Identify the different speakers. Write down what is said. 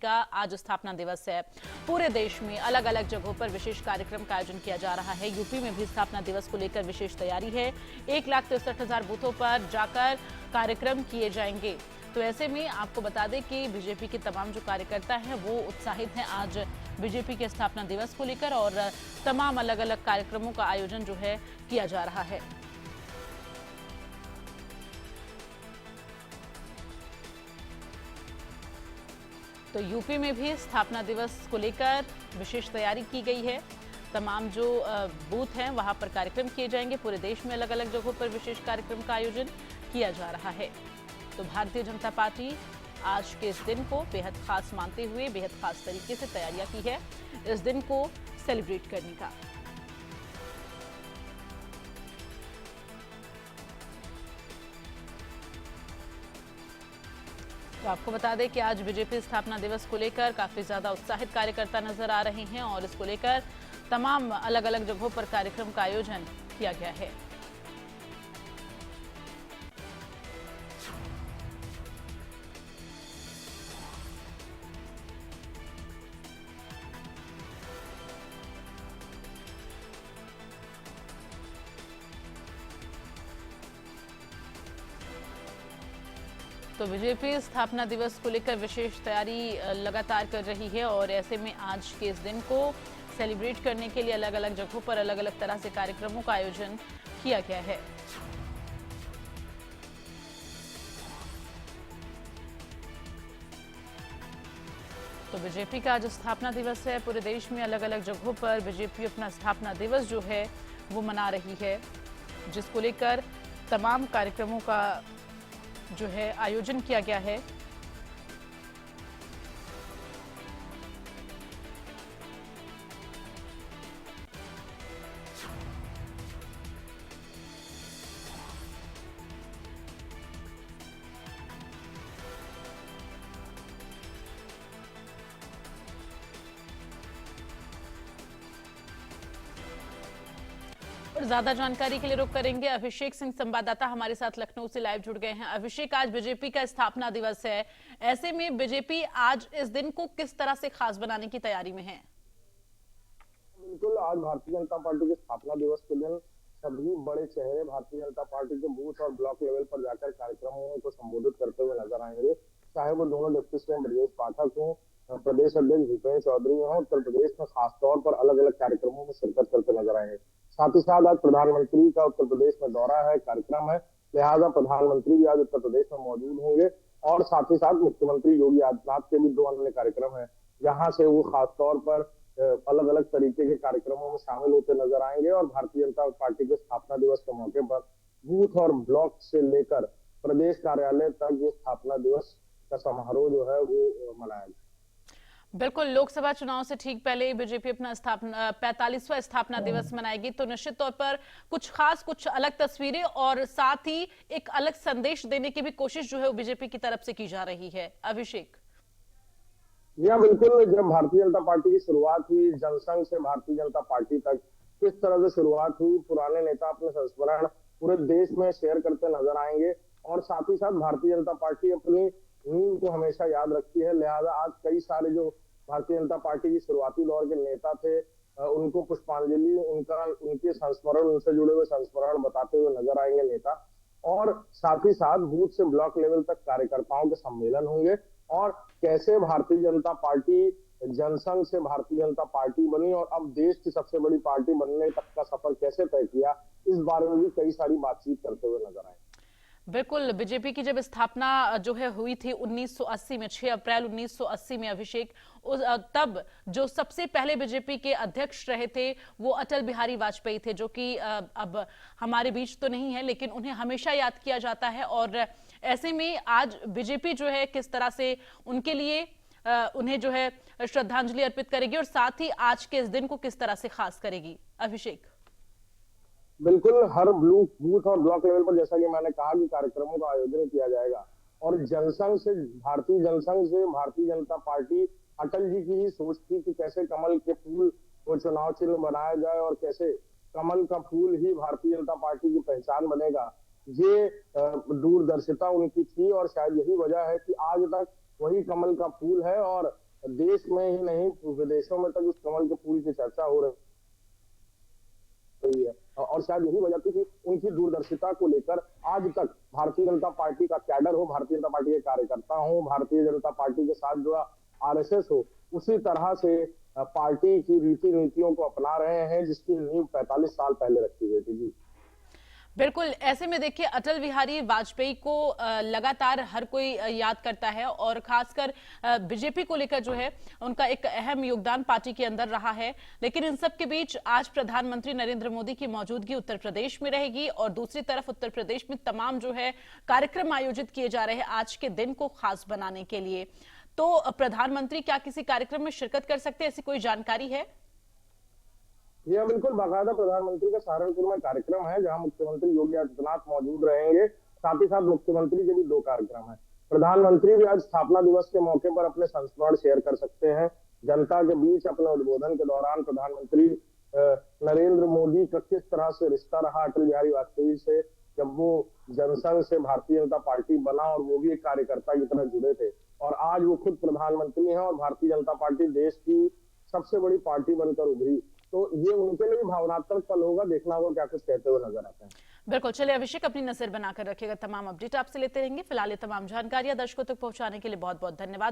Speaker 1: का आज स्थापना दिवस है। पूरे देश में अलग अलग जगहों पर विशेष कार्यक्रम का आयोजन किया जा रहा है। यूपी में भी स्थापना दिवस को लेकर विशेष तैयारी है। 1,63,000 बूथों पर जाकर कार्यक्रम किए जाएंगे। तो ऐसे में आपको बता दें कि बीजेपी के तमाम जो कार्यकर्ता हैं वो उत्साहित हैं आज बीजेपी के स्थापना दिवस को लेकर, और तमाम अलग अलग कार्यक्रमों का आयोजन जो है किया जा रहा है। तो यूपी में भी स्थापना दिवस को लेकर विशेष तैयारी की गई है। तमाम जो बूथ हैं वहां पर कार्यक्रम किए जाएंगे। पूरे देश में अलग अलग जगहों पर विशेष कार्यक्रम का आयोजन किया जा रहा है। तो भारतीय जनता पार्टी आज के इस दिन को बेहद खास मानते हुए बेहद खास तरीके से तैयारियां की है इस दिन को सेलिब्रेट करने का। तो आपको बता दें कि आज बीजेपी स्थापना दिवस को लेकर काफी ज्यादा उत्साहित कार्यकर्ता नजर आ रहे हैं और इसको लेकर तमाम अलग अलग जगहों पर कार्यक्रम का आयोजन किया गया है। तो बीजेपी स्थापना दिवस को लेकर विशेष तैयारी लगातार कर रही है और ऐसे में आज के इस दिन को सेलिब्रेट करने के लिए अलग अलग जगहों पर अलग अलग तरह से कार्यक्रमों का आयोजन किया गया है। तो बीजेपी का आज स्थापना दिवस है। पूरे देश में अलग अलग जगहों पर बीजेपी अपना स्थापना दिवस जो है वो मना रही है, जिसको लेकर तमाम कार्यक्रमों का जो है आयोजन किया गया है। और ज्यादा जानकारी के लिए रुक करेंगे अभिषेक सिंह, संवाददाता हमारे साथ लखनऊ से लाइव जुड़ गए हैं। अभिषेक, आज बीजेपी का स्थापना दिवस है, ऐसे में बीजेपी आज इस दिन को किस तरह से खास बनाने की तैयारी में है?
Speaker 2: बिल्कुल, आज भारतीय जनता पार्टी के स्थापना दिवस के दिन सभी बड़े चेहरे भारतीय जनता पार्टी के बूथ और ब्लॉक लेवल पर जाकर कार्यक्रमों को संबोधित करते हुए नजर आएंगे। चाहे वो दोनों डिप्टी सीएम ब्रजेश पाठक हो, प्रदेश अध्यक्ष भूपेन्द्र चौधरी हो, उत्तर प्रदेश में खासतौर पर अलग अलग कार्यक्रमों में शिरकत करते नजर आएंगे। साथ ही साथ आज प्रधानमंत्री का उत्तर प्रदेश में दौरा है, कार्यक्रम है, लिहाजा प्रधानमंत्री भी आज उत्तर प्रदेश में मौजूद होंगे और साथ ही साथ मुख्यमंत्री योगी आदित्यनाथ के भी दो अन्य कार्यक्रम है, जहां से वो खासतौर पर अलग अलग तरीके के कार्यक्रमों में शामिल होते नजर आएंगे और भारतीय जनता पार्टी के स्थापना दिवस के मौके पर बूथ और ब्लॉक से लेकर प्रदेश कार्यालय तक ये स्थापना दिवस का समारोह जो है वो मनाएगा।
Speaker 1: बिल्कुल, लोकसभा चुनाव से ठीक पहले बीजेपी अपना 45वां स्थापना दिवस मनाएगी, तो निश्चित तौर पर कुछ खास, कुछ अलग तस्वीरें और साथ ही एक अलग संदेश देने की भी कोशिश जो है वो बीजेपी की तरफ से की जा रही है। अभिषेक,
Speaker 2: या बिल्कुल, जब भारतीय जनता पार्टी की शुरुआत हुई, जनसंघ से भारतीय जनता पार्टी तक किस तरह से शुरुआत हुई, पुराने नेता अपने संस्मरण पूरे देश में शेयर करते नजर आएंगे और साथ ही साथ भारतीय जनता पार्टी अपनी नींव को हमेशा याद रखती है। लिहाजा आज कई सारे जो भारतीय जनता पार्टी की शुरुआती दौर के नेता थे उनको पुष्पांजलि, उनके संस्मरण, उनसे जुड़े हुए संस्मरण बताते हुए नजर आएंगे नेता, और साथ ही साथ बूथ से ब्लॉक लेवल तक कार्यकर्ताओं के सम्मेलन होंगे और कैसे भारतीय जनता पार्टी जनसंघ से भारतीय जनता पार्टी बनी और अब देश की सबसे बड़ी पार्टी बनने तक का सफर कैसे तय किया, इस बारे में भी कई सारी बातचीत करते हुए नजर आए।
Speaker 1: बिल्कुल, बीजेपी की जब स्थापना जो है हुई थी 1980 में, 6 अप्रैल 1980 में अभिषेक, तब जो सबसे पहले बीजेपी के अध्यक्ष रहे थे वो अटल बिहारी वाजपेयी थे, जो कि अब हमारे बीच तो नहीं है लेकिन उन्हें हमेशा याद किया जाता है। और ऐसे में आज बीजेपी जो है किस तरह से उनके लिए उन्हें जो है श्रद्धांजलि अर्पित करेगी और साथ ही आज के इस दिन को किस तरह से खास करेगी? अभिषेक,
Speaker 2: बिल्कुल, हर बूथ और ब्लॉक लेवल पर जैसा कि मैंने कहा कि कार्यक्रमों का आयोजन किया जाएगा और जनसंघ से भारतीय जनता पार्टी अटल जी की ही सोच थी कि कैसे कमल के फूल को चुनाव चिन्ह बनाया जाए और कैसे कमल का फूल ही भारतीय जनता पार्टी की पहचान बनेगा। ये दूरदर्शिता उनकी थी और शायद यही वजह है कि आज तक वही कमल का फूल है और देश में ही नहीं विदेशों में तक उस कमल के फूल की चर्चा हो रही है। और शायद यही वजह थी कि उनकी दूरदर्शिता को लेकर आज तक भारतीय जनता पार्टी का कैडर हो, भारतीय जनता पार्टी के कार्यकर्ता हो, भारतीय जनता पार्टी के साथ जुड़ा आरएसएस हो, उसी तरह से पार्टी की रीति नीतियों को अपना रहे हैं जिसकी नींव 45 साल पहले रखी गई थी। जी
Speaker 1: बिल्कुल, ऐसे में देखिए अटल बिहारी वाजपेयी को लगातार हर कोई याद करता है और खासकर बीजेपी को लेकर जो है उनका एक अहम योगदान पार्टी के अंदर रहा है। लेकिन इन सब के बीच आज प्रधानमंत्री नरेंद्र मोदी की मौजूदगी उत्तर प्रदेश में रहेगी और दूसरी तरफ उत्तर प्रदेश में तमाम जो है कार्यक्रम आयोजित किए जा रहे हैं आज के दिन को खास बनाने के लिए। तो प्रधानमंत्री क्या किसी कार्यक्रम में शिरकत कर सकते हैं, ऐसी कोई जानकारी है?
Speaker 2: यह बिल्कुल बाकायदा प्रधानमंत्री का सहारनपुर में कार्यक्रम है जहां मुख्यमंत्री योगी आदित्यनाथ मौजूद रहेंगे। साथ ही साथ मुख्यमंत्री के भी 2 कार्यक्रम है। प्रधानमंत्री भी आज स्थापना दिवस के मौके पर अपने संस्मरण शेयर कर सकते हैं। जनता के बीच अपने उद्बोधन के दौरान प्रधानमंत्री नरेंद्र मोदी का किस तरह से रिश्ता रहा अटल बिहारी वाजपेयी से, जब वो जनसंघ से भारतीय जनता पार्टी बना और वो भी एक कार्यकर्ता की तरह जुड़े थे, और आज वो खुद प्रधानमंत्री हैं और भारतीय जनता पार्टी देश की सबसे बड़ी पार्टी बनकर उभरी। तो ये उनके लिए भावनात्मक पल होगा, देखना होगा क्या कुछ कहते हुए नजर आते हैं।
Speaker 1: बिल्कुल, चलिए अभिषेक अपनी नजर बनाकर रखिएगा, तमाम अपडेट आपसे लेते रहेंगे। फिलहाल ये तमाम जानकारियां दर्शकों तक पहुंचाने के लिए बहुत बहुत धन्यवाद।